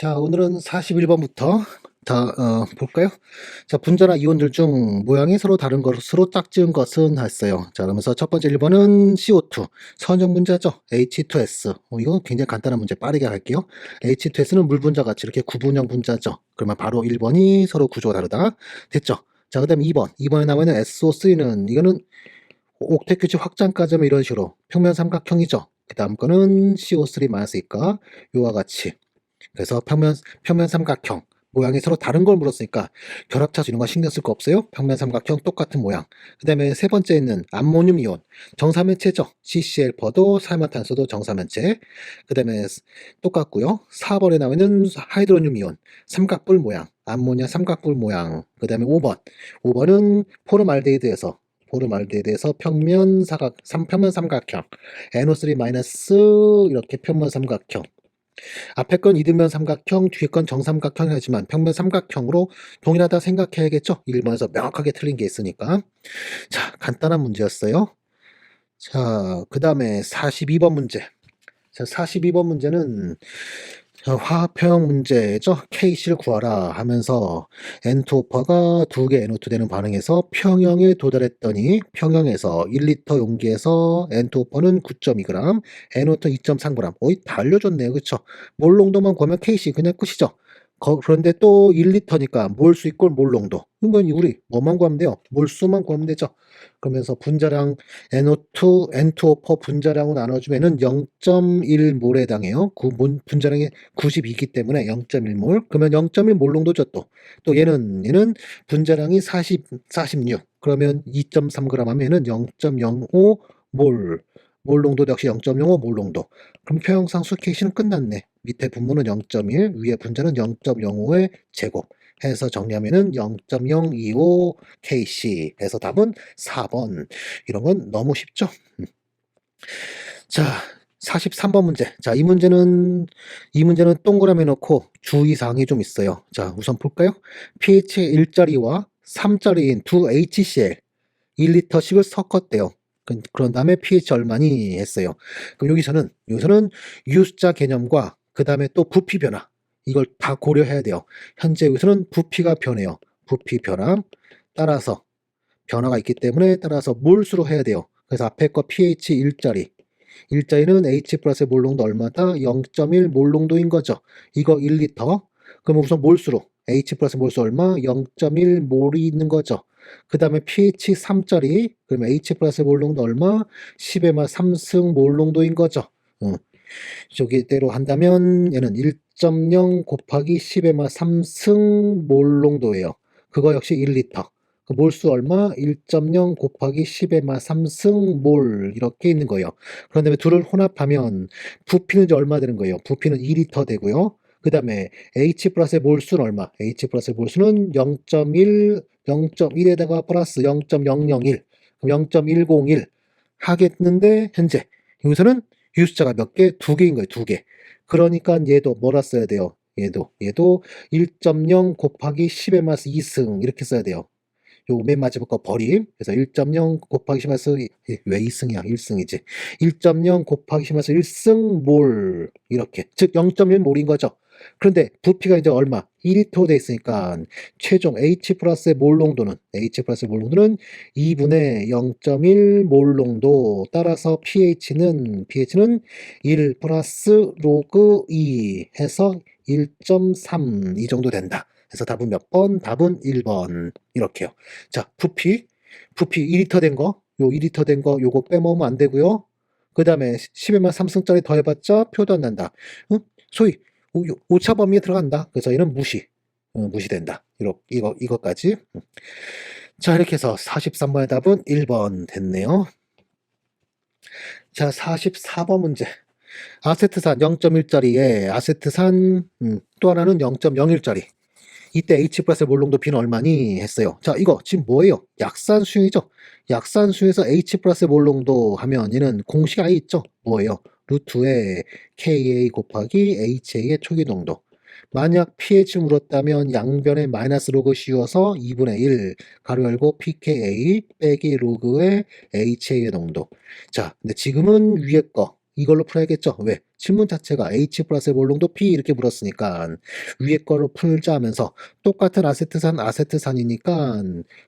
자, 오늘은 41번부터 볼까요? 자, 분자나 이온들 중 모양이 서로 다른 것으로 짝지은 것은 했어요. 자, 그러면서 첫 번째 1번은 CO2, 선형 분자죠. H2S. 이거 굉장히 간단한 문제 빠르게 할게요. H2S는 물 분자 같이 이렇게 구분형 분자죠. 그러면 바로 1번이 서로 구조가 다르다. 됐죠? 자, 그 다음에 2번. 2번에 나와 있는 SO3는 이거는 옥텟규칙 확장까지 하면 이런 식으로 평면 삼각형이죠. 그 다음 거는 CO3-2가 요와 같이 그래서 평면 삼각형 모양이 서로 다른 걸 물었으니까 결합차수 이런 거 신경 쓸 거 없어요. 평면 삼각형 똑같은 모양. 그 다음에 세 번째 있는 암모늄 이온 정사면체죠. CCl%도 산화탄소도 정사면체. 그 다음에 똑같고요. 4번에 나와 있는 하이드로늄 이온 삼각뿔 모양 암모니아 삼각뿔 모양. 그 다음에 5번은 포름알데히드에서 평면 삼각형 NO3- 이렇게 평면 삼각형. 앞에 건 이등변 삼각형, 뒤에 건 정삼각형이지만 평면 삼각형으로 동일하다 생각해야겠죠? 1번에서 명확하게 틀린 게 있으니까. 자, 간단한 문제였어요. 자, 그 다음에 42번 문제. 자, 42번 문제는 화학평형 문제죠. KC를 구하라 하면서 N2오퍼가 2개 NO2 되는 반응에서 평형에 도달했더니 평형에서 1리터 용기에서 N2오퍼는 9.2g, NO2 2.3g. 다 알려줬네요. 그쵸? 몰 농도만 구하면 KC 그냥 끝이죠. 그런데 또 1리터니까 몰수 이꼴 몰 농도. 이건 우리 뭐만 구하면 돼요? 몰수만 구하면 되죠. 그러면서 분자량 NO2, N2O4 분자량을 나눠주면은 0.1몰에 해당해요. 분자량이 92이기 때문에 0.1몰. 그러면 0.1몰 농도죠 또. 또 얘는 분자량이 46. 그러면 2.3g 하면은 0.05몰. 몰 농도 역시 0.05몰 농도. 그럼 표형상 수케이시는 끝났네. 밑에 분모는 0.1, 위에 분자는 0.05의 제곱. 해서 정리하면은 0.025 KC 해서 답은 4번. 이런 건 너무 쉽죠? 자, 43번 문제. 자, 이 문제는 동그라미 놓고 주의사항이 좀 있어요. 자, 우선 볼까요? pH 1짜리와 3짜리인 두 HCl 1리터씩을 섞었대요. 그런 다음에 pH 얼마니 했어요. 그럼 여기서는 유숫자 개념과 그 다음에 또 부피 변화 이걸 다 고려해야 돼요. 현재 여기서는 부피가 변해요. 부피 변화 따라서 변화가 있기 때문에 따라서 몰수로 해야 돼요. 그래서 앞에 거 pH 1짜리는 H 플러스의 몰농도 얼마다? 0.1 몰농도인 거죠. 이거 1리터. 그럼 우선 몰수로 H 플러스 몰수 얼마? 0.1 몰이 있는 거죠. 그 다음에 pH 3짜리 그러면 H 플러스 몰농도 얼마? 10의 마 3승 몰농도인 거죠. 저기대로 한다면 얘는 1.0 곱하기 10의 마 3승 몰농도예요. 그거 역시 1리터. 그 몰수 얼마? 1.0 곱하기 10의 마 3승 몰 이렇게 있는 거예요. 그런 다음에 둘을 혼합하면 부피는 이제 얼마 되는 거예요? 부피는 2리터 되고요. 그 다음에 H 플러스의 몰수는 얼마? H 플러스의 몰수는 0.1에다가 플러스 0.001 그럼 0.101 하겠는데 현재 여기서는 유숫자가 몇 개? 2개인 거예요. 2개. 그러니까 얘도 뭐라 써야 돼요? 얘도 1.0 곱하기 10의 마스 2승 이렇게 써야 돼요. 요 맨 마지막 거 버림. 그래서 1.0 곱하기 10 마스 왜 2승이야? 1승이지. 1.0 곱하기 10 마스 1승 몰 이렇게. 즉 0.1몰인 거죠. 그런데 부피가 이제 얼마? 2리터 돼 있으니까 최종 H 플러스의 몰 농도는 2분의 0.1몰 농도 따라서 pH는 1 플러스 로그 2 해서 1.3 이 정도 된다. 그래서 답은 몇 번? 답은 1번. 이렇게요. 자, 부피 2리터 된 거, 요 2리터 된 거 요거 빼먹으면 안 되고요. 그 다음에 10에만 3승짜리 더해봤자 표도 안 난다. 소위 오차 범위에 들어간다. 그래서 얘는 무시된다. 이거까지. 자, 이렇게 해서 43번의 답은 1번 됐네요. 자, 44번 문제. 아세트산 0.1짜리에 아세트산 또 하나는 0.01짜리. 이때 H 플러스 몰농도 B는 얼마니 했어요. 자, 이거 지금 뭐예요? 약산수용이죠. 약산수용에서 H 플러스 몰농도 하면 얘는 공식 아예 있죠. 뭐예요? 루트에 Ka 곱하기 HA의 초기 농도. 만약 pH 물었다면 양변에 마이너스 로그 씌워서 2분의 1 가로 열고 pKa 빼기 로그의 HA의 농도. 자, 근데 지금은 위에 거 이걸로 풀어야겠죠. 왜? 질문 자체가 H 플러스의 몰농도 P 이렇게 물었으니까 위에 거로 풀자 하면서 똑같은 아세트산이니까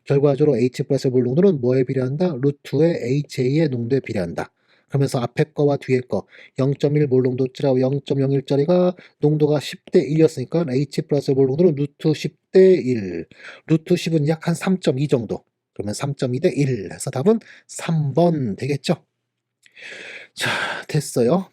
결과적으로 H 플러스의 몰농도는 뭐에 비례한다? 루트의 HA의 농도에 비례한다. 그러면서 앞에 거와 뒤에 거 0.1 몰농도짜리하고 0.01짜리가 농도가 10대 1이었으니까 H 플러스의 몰농도는 루트 10대 1. 루트 10은 약 한 3.2 정도. 그러면 3.2 대 1 해서 답은 3번 되겠죠. 자, 됐어요.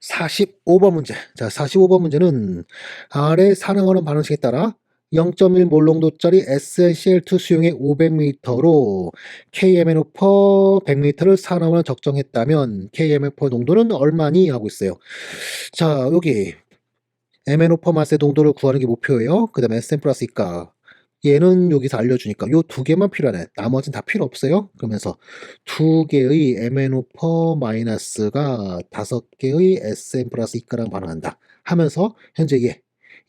45번 문제. 자, 45번 문제는 아래 사용하는 반응식에 따라 0.1 몰농도짜리 SnCl2 수용액 500ml로 KMNO per 100m를 사용하는 적정했다면 KMNO per 농도는 얼마니? 하고 있어요. 자, 여기 MNO per 마스의 농도를 구하는 게 목표예요. 그 다음에 SN 플러스 이가 얘는 여기서 알려주니까 요 두 개만 필요하네. 나머지는 다 필요 없어요. 그러면서 두 개의 MNO per 마이너스가 5개의 SN 플러스 이가랑 반응한다. 하면서 현재 얘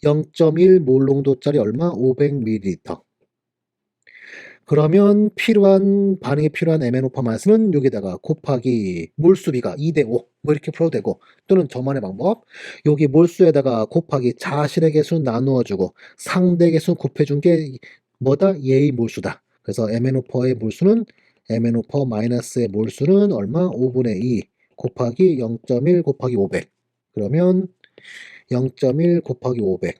0.1 몰농도짜리 얼마? 500ml. 그러면 반응에 필요한 MNO per 마스는 여기다가 곱하기 몰수비가 2대 5. 뭐 이렇게 풀어도 되고, 또는 저만의 방법. 여기 몰수에다가 곱하기 자신의 개수 나누어주고 상대 개수 곱해준 게 뭐다? 얘의 몰수다. 그래서 MNO per의 몰수는 MNO per 마이너스의 몰수는 얼마? 5분의 2 곱하기 0.1 곱하기 500. 그러면 0.1 곱하기 500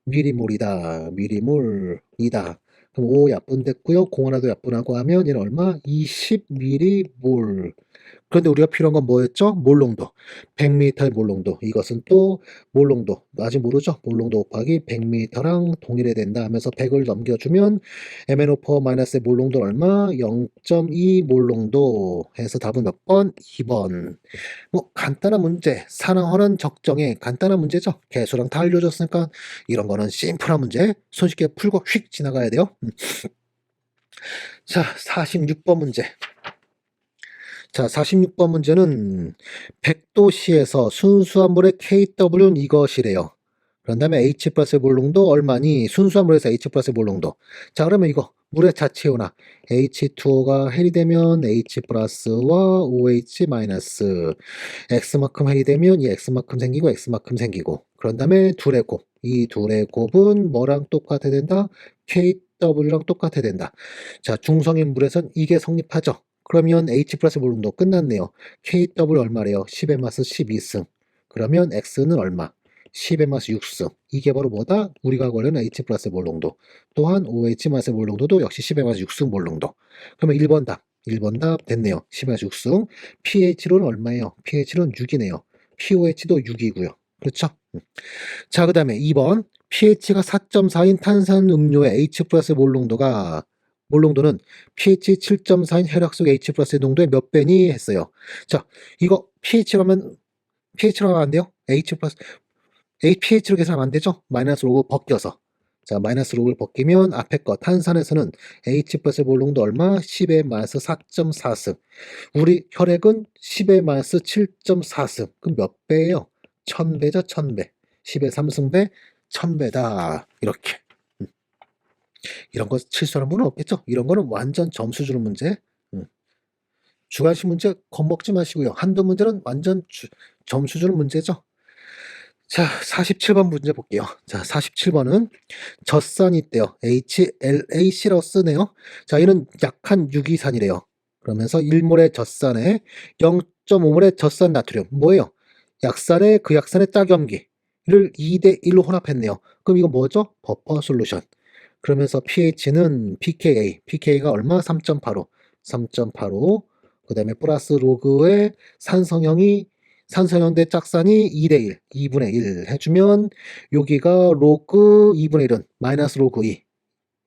미리몰이다. 미리몰이다. 그럼 5 약분됐고요. 0 하나도 약분하고 하면 얘는 얼마? 20m몰. 그런데 우리가 필요한 건 뭐였죠? 몰농도. 100m의 몰농도. 이것은 또 몰농도. 아직 모르죠? 몰농도 곱하기 100m랑 동일해야 된다 하면서 100을 넘겨주면 MnO per 마이너스의 몰농도 얼마? 0.2 몰농도 해서 답은 몇 번? 2번. 뭐 간단한 문제, 산화활은 적정에 간단한 문제죠. 개수랑 다 알려줬으니까 이런 거는 심플한 문제 손쉽게 풀고 휙 지나가야 돼요. 자, 46번 문제. 자, 46번 문제는 100도씨에서 순수한 물의 KW는 이것이래요. 그런 다음에 H 플러스의 몰농도 얼마니? 순수한 물에서 H 플러스의 몰농도. 자, 그러면 이거 물의 자체온화 H2O가 헬이 되면 H 플러스와 OH 마이너스 X만큼 헬이 되면 이 X만큼 생기고 X만큼 생기고 그런 다음에 둘의 곱. 이 둘의 곱은 뭐랑 똑같아야 된다? KW랑 똑같아야 된다. 자, 중성인 물에선 이게 성립하죠. 그러면 H 플러스 몰농도 끝났네요. KW 얼마래요? 10의 마스 12승. 그러면 X는 얼마? 10의 마스 6승. 이게 바로 뭐다? 우리가 관련한 H 플러스 몰농도. 또한 OH 마스 몰농도도 역시 10의 마스 6승 몰농도. 그러면 1번 답. 1번 답 됐네요. 10의 마스 6승. pH로는 얼마예요? pH로는 6이네요. POH도 6이고요. 그렇죠? 자, 그 다음에 2번. pH가 4.4인 탄산음료의 H 플러스 몰농도는 pH 7.4인 혈액 속 H 플러스의 농도의 몇 배니 했어요. 자, 이거 pH로 하면 안 돼요? H 플러스 pH로 계산하면 안 되죠? 마이너스 로그 벗겨서. 자, 마이너스 로그를 벗기면 앞에 거 탄산에서는 H 플러스 몰농도 얼마? 10의 마이너스 4.4승. 우리 혈액은 10의 마이너스 7.4승. 그럼 몇 배예요? 1000배죠, 1000배. 10의 3승배, 1000배다. 이렇게. 이런 거 실수하는 분은 없겠죠? 이런 거는 완전 점수 주는 문제. 주관식 문제 겁먹지 마시고요. 한두 문제는 완전 점수 주는 문제죠. 자, 47번 문제 볼게요. 자, 47번은 젖산이 있대요. HLAC라고 쓰네요. 자, 이는 약한 유기산이래요. 그러면서 1몰의 젖산에 0.5몰의 젖산 나트륨. 뭐예요? 약산에 그 약산의 짝염기를 2대 1로 혼합했네요. 그럼 이거 뭐죠? 버퍼 솔루션. 그러면서 pH는 pK가 얼마? 3.85. 3.85. 그 다음에 플러스 로그의 산성형 대 짝산이 2대1, 2분의 1 해주면 여기가 로그 2분의 1은 마이너스 로그 2.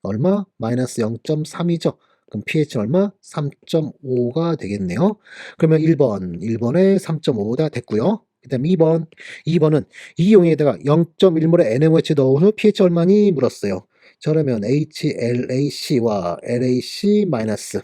얼마? 마이너스 0.3이죠. 그럼 pH 얼마? 3.5가 되겠네요. 그러면 1번에 3.5가 됐고요. 그 다음에 2번은 이 용에다가 0.1몰의 NaOH 넣은 후 pH 얼마니? 물었어요. 자, 그러면 HLAC와 LAC 마이너스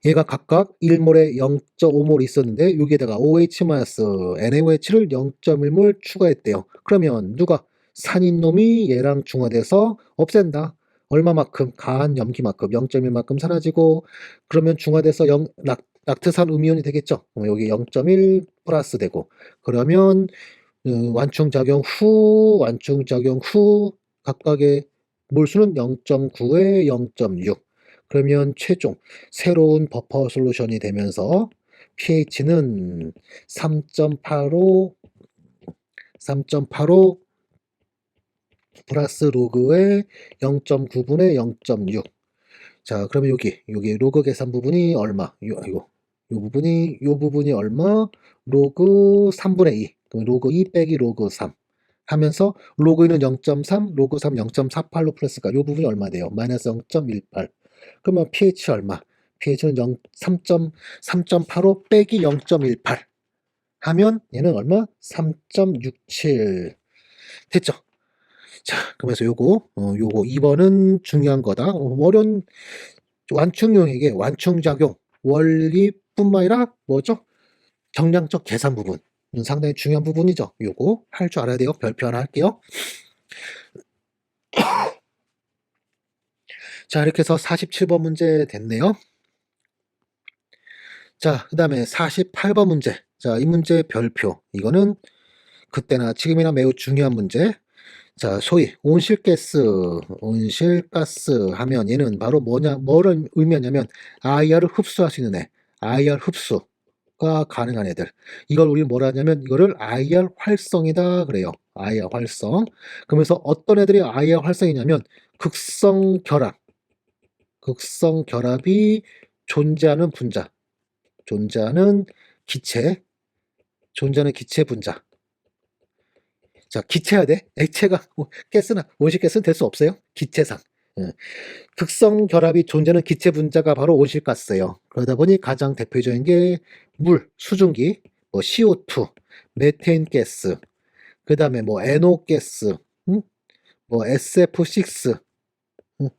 얘가 각각 1몰에 0.5몰 있었는데 여기에다가 OH-NaOH를 0.1몰 추가했대요. 그러면 누가 산인 놈이 얘랑 중화돼서 없앤다. 얼마만큼? 가한 염기만큼 0.1만큼 사라지고 그러면 중화돼서 낙트산 음이온이 되겠죠. 그럼 여기 0.1 플러스 되고 그러면 완충작용 후 각각의 몰수는 0.9에 0.6. 그러면 최종 새로운 버퍼 솔루션이 되면서 pH는 3.85 플러스 로그의 0.9분의 0.6. 자, 그러면 여기 로그 계산 부분이 얼마? 요 부분이 얼마? 로그 3분의 2. 그럼 로그 2 빼기 로그 3 하면서 로그 2는 0.3, 로그 3 0.48로 플러스가 요 부분이 얼마 돼요? 마이너스 0.18. 그러면 pH 얼마? pH는 3.85 빼기 0.18 하면 얘는 얼마? 3.67. 됐죠? 자, 그러면서 요거 2번은 중요한 거다. 어려운 완충용에게 완충작용 원리뿐만 아니라 뭐죠? 정량적 계산 부분 상당히 중요한 부분이죠. 요거 할 줄 알아야 돼요. 별표 하나 할게요. 자, 이렇게 해서 47번 문제 됐네요. 자, 그 다음에 48번 문제. 자, 이 문제 별표. 이거는 그때나 지금이나 매우 중요한 문제. 자, 소위 온실가스 하면 얘는 바로 뭐를 의미하냐면 IR을 흡수할 수 있는 애. IR 흡수가 가능한 애들. 이걸 우리 뭐라 하냐면 이거를 IR 활성이다 그래요. IR 활성. 그러면서 어떤 애들이 IR 활성이냐면 극성 결합이 존재하는 분자. 존재하는 기체 분자. 자, 기체야 돼. 액체가 가스나 온실가스는 될 수 없어요. 기체상. 예. 극성 결합이 존재하는 기체 분자가 바로 온실가스예요. 그러다 보니 가장 대표적인 게 물, 수증기, 뭐 CO2, 메테인 가스, 그 다음에 뭐 NO 가스, 뭐 SF6, 뭐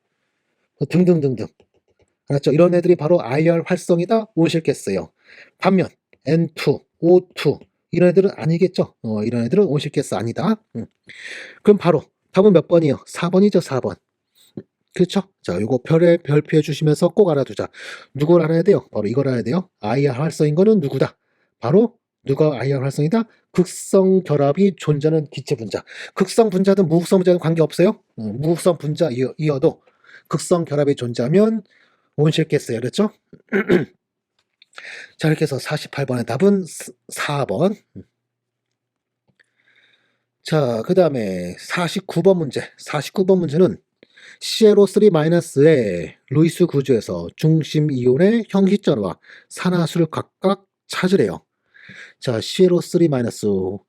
등등등등. 알았죠? 이런 애들이 바로 IR 활성이다 온실가스예요. 반면 N2, O2 이런 애들은 아니겠죠? 이런 애들은 온실가스 아니다. 그럼 바로 답은 몇 번이요? 4번이죠, 4번. 그렇죠? 자, 요거 별표해 주시면서 꼭 알아두자. 누굴 알아야 돼요? 바로 이걸 알아야 돼요. IR 활성인 거는 누구다? 바로 누가 IR 활성이다? 극성 결합이 존재하는 기체 분자. 극성 분자든 무극성 분자든 관계없어요. 무극성 분자이어도 극성 결합이 존재하면 온실가스예요. 그렇죠? 자, 이렇게 해서 48번의 답은 4번. 자, 그 다음에 49번 문제. 49번 문제는 ClO3-의 루이스 구조에서 중심 이온의 형식전과 산화수를 각각 찾으래요. 자, ClO3-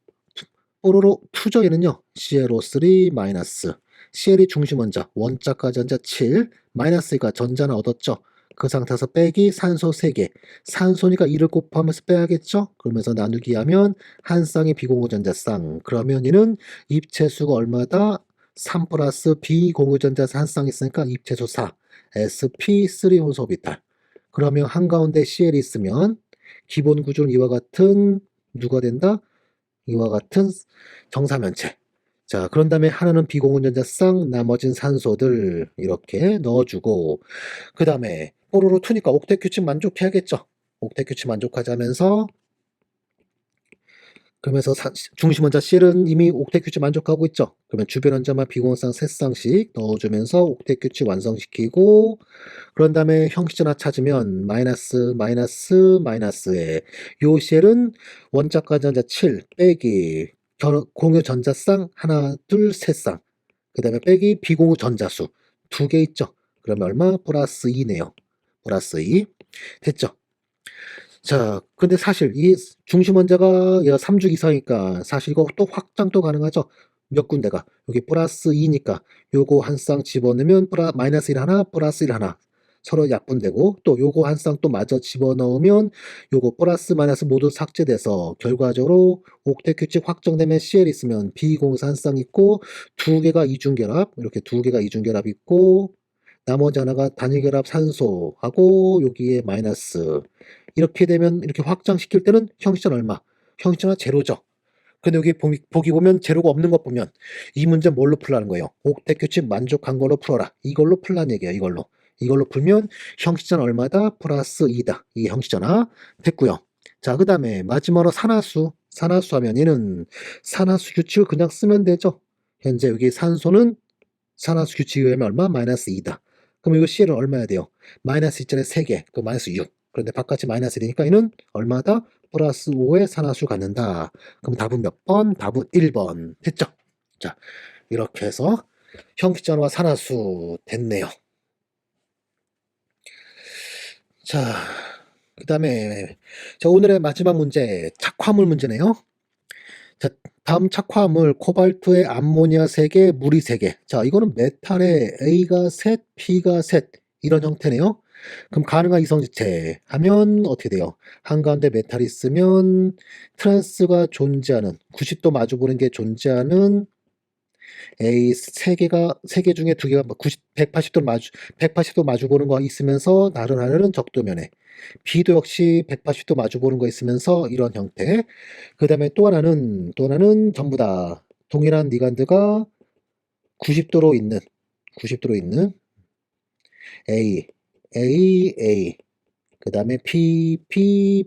뽀로로 투죠 얘는요. ClO3-, CL이 중심 원자가 전자 7, 마이너스가 전자는 얻었죠. 그 상태에서 빼기 산소 3개. 산소니까 2를 곱하면서 빼야겠죠? 그러면서 나누기 하면 한 쌍의 비공유전자 쌍. 그러면 얘는 입체수가 얼마다? 3 플러스 비공유전자 한 쌍 있으니까 입체수 4. sp3 혼소비탈. 그러면 한가운데 CL이 있으면 기본 구조는 이와 같은 누가 된다? 이와 같은 정사면체. 자, 그런 다음에 하나는 비공유전자 쌍, 나머진 산소들 이렇게 넣어주고 그 다음에 뽀로로 2니까 옥텟 규칙 만족해야겠죠. 옥텟 규칙 만족하자면서 그러면서 중심 원자 C는 이미 옥텟 규칙 만족하고 있죠. 그러면 주변 원자만 비공유쌍 3쌍씩 넣어주면서 옥텟 규칙 완성시키고 그런 다음에 형식전화 찾으면 마이너스에 요 셀은 원자과 전자 7 빼기 공유 전자쌍 하나 둘 셋 쌍 그 다음에 빼기 비공유 전자수 2개 있죠. 그러면 얼마? 플러스 2네요. 플러스 2 됐죠. 자, 근데 사실 이 중심 원자가 3주 이상이니까 사실 이거 또 확장도 가능하죠. 몇 군데가 여기 플러스 2니까 요거 한 쌍 집어넣으면 마이너스 1 하나 플러스 1 하나 서로 약분되고 또 요거 한 쌍 또 마저 집어넣으면 요거 플러스 마이너스 모두 삭제돼서 결과적으로 옥텟 규칙 확정되면 CL 있으면 비공유사 한 쌍 있고 2개가 이중결합 이렇게 2개가 이중결합 있고 나머지 하나가 단일결합 산소하고 여기에 마이너스 이렇게 되면 이렇게 확장시킬 때는 형식전 얼마? 형식전은 제로죠. 근데 여기 보기 보면 제로가 없는 것 보면 이 문제 뭘로 풀라는 거예요? 옥텟 규칙 만족한 걸로 풀어라. 이걸로 풀라는 얘기예요. 이걸로. 이걸로 풀면 형식전화 얼마다? 플러스 2다. 이게 형식전화 됐고요. 자, 그 다음에 마지막으로 산화수. 산화수 하면 얘는 산화수 규칙을 그냥 쓰면 되죠. 현재 여기 산소는 산화수 규칙에 의하면 얼마? 마이너스 2다. 그럼 이거 CL은 얼마야 돼요? 마이너스 2짜리 3개, 그 마이너스 6. 그런데 바깥이 마이너스 1이니까 얘는 얼마다? 플러스 5의 산화수 갖는다. 그럼 답은 몇 번? 답은 1번. 됐죠? 자, 이렇게 해서 형식전화와 산화수 됐네요. 자, 그 다음에 오늘의 마지막 문제, 착화물 문제네요. 자, 다음 착화물 코발트의 암모니아 3개, 물이 3개. 자, 이거는 메탈에 A가 셋, B가 셋 이런 형태네요. 그럼 가능한 이성지체 하면 어떻게 돼요? 한가운데 메탈이 있으면 트랜스가 존재하는 90도 마주보는 게 존재하는 A 3개 중에 2개가 180도 마주보는 거 있으면서 다른 하나는 적도면에 B도 역시 180도 마주보는 거 있으면서 이런 형태. 그 다음에 또 하나는 전부 다 동일한 니간드가 90도로 있는 A, A, 그 다음에 P,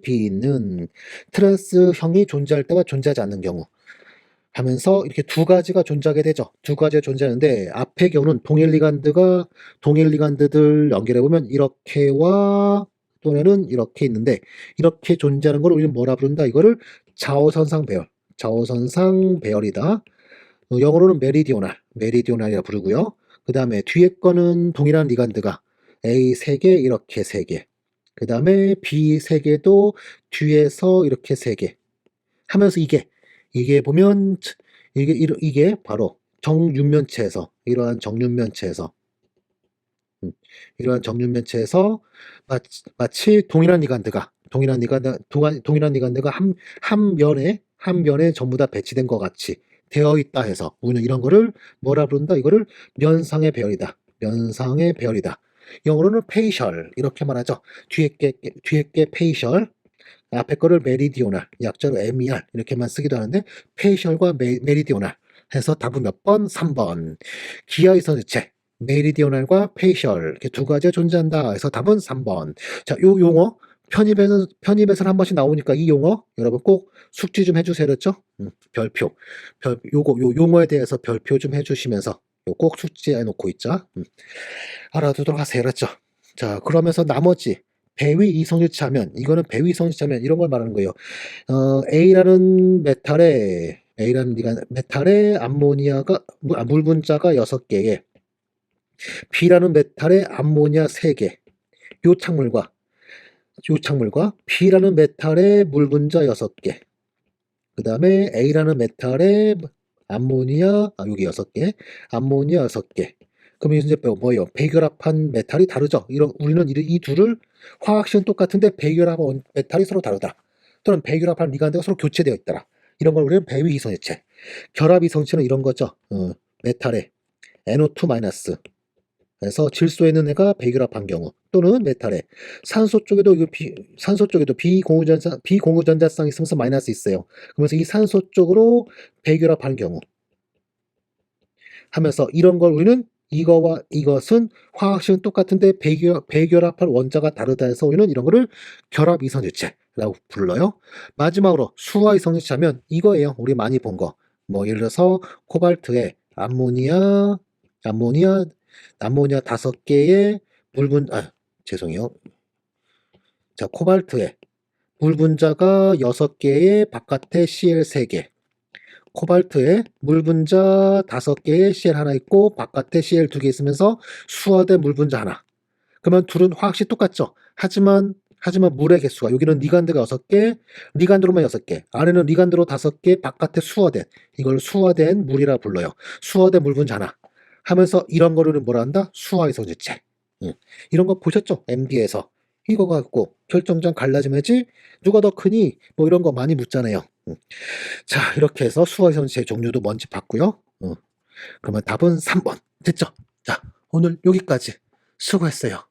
B는 트랜스형이 존재할 때와 존재하지 않는 경우 하면서 이렇게 두 가지가 존재하게 되죠. 두 가지가 존재하는데 앞의 경우는 동일 리간드들 연결해 보면 이렇게와 또는 이렇게 있는데 이렇게 존재하는 걸 우리는 뭐라 부른다? 이거를 좌우선상 배열이다. 영어로는 메리디오날이라 부르고요. 그 다음에 뒤에 거는 동일한 리간드가 A 3개 이렇게 3개. 그 다음에 B 3개도 뒤에서 이렇게 3개. 하면서 이게 보면 이게 바로 정육면체에서 이러한 정육면체에서 마치 동일한 리간드가 한 면에 전부 다 배치된 것 같이 되어 있다 해서 우리는 이런 거를 뭐라 부른다? 이거를 면상의 배열이다. 영어로는 페이셜 이렇게 말하죠. 뒤에 게 페이셜, 앞에 거를 메리디오날, 약자로 MER 이렇게만 쓰기도 하는데 페이셜과 메리디오날 해서 답은 몇 번? 3번. 기하이선주체 메리디오날과 페이셜 이렇게 두 가지가 존재한다 해서 답은 3번. 자, 요 용어 편입에서 한 번씩 나오니까 이 용어 여러분 꼭 숙지 좀 해주세요. 그렇죠? 별표. 요 용어에 대해서 별표 좀 해주시면서 꼭 숙지해 놓고 있자. 알아두도록 하세요. 그렇죠? 자, 그러면서 나머지 배위 이성질차면 이거는 배위 이성질차면 이런 걸 말하는 거예요. A라는 메탈에 암모니아가 물분자가 6개에 B라는 메탈에 암모니아 3개. 요 착물과 B라는 메탈에 물분자 6개. 그 다음에 A라는 메탈에 암모니아 여기 6개. 암모니아 6개. 그럼 이제 뭐예요? 배결합한 메탈이 다르죠. 우리는 이 둘을 화학식은 똑같은데 배결합한 메탈이 서로 다르다. 또는 배결합한 리간드가 서로 교체되어 있더라. 이런 걸 우리는 배위 이성질체. 결합 이성질체는 이런 거죠. 메탈에 NO2- 그래서 질소에 있는 애가 배결합한 경우 또는 메탈에 산소 쪽에도 비공유전자쌍이 있으면서 마이너스 있어요. 그러면서 이 산소 쪽으로 배결합한 경우 하면서 이런 걸 우리는 이거와 이것은 화학식은 똑같은데 배결합할 원자가 다르다 해서 우리는 이런 거를 결합 이성질체라고 불러요. 마지막으로 수화 이성질체하면 이거예요. 우리 많이 본 거. 뭐 예를 들어서 코발트에 암모니아 5개의 죄송해요. 자, 코발트에 물분자가 6개의 바깥에 Cl 3개. 코발트에 물분자 5개에 Cl 하나 있고 바깥에 Cl 2개 있으면서 수화된 물분자 하나. 그러면 둘은 화학식 똑같죠. 하지만 물의 개수가 여기는 리간드가 6개, 리간드로만 6개, 안에는 리간드로 5개, 바깥에 수화된 이걸 수화된 물이라 불러요. 수화된 물분자 하나. 하면서 이런 거를 뭐라 한다? 수화 이성질체. 이런 거 보셨죠? MB에서. 이거 갖고 결정점 갈라지면지 누가 더 크니? 뭐 이런 거 많이 묻잖아요. 자, 이렇게 해서 수화 이성질체 종류도 뭔지 봤고요. 그러면 답은 3번. 됐죠? 자, 오늘 여기까지. 수고했어요.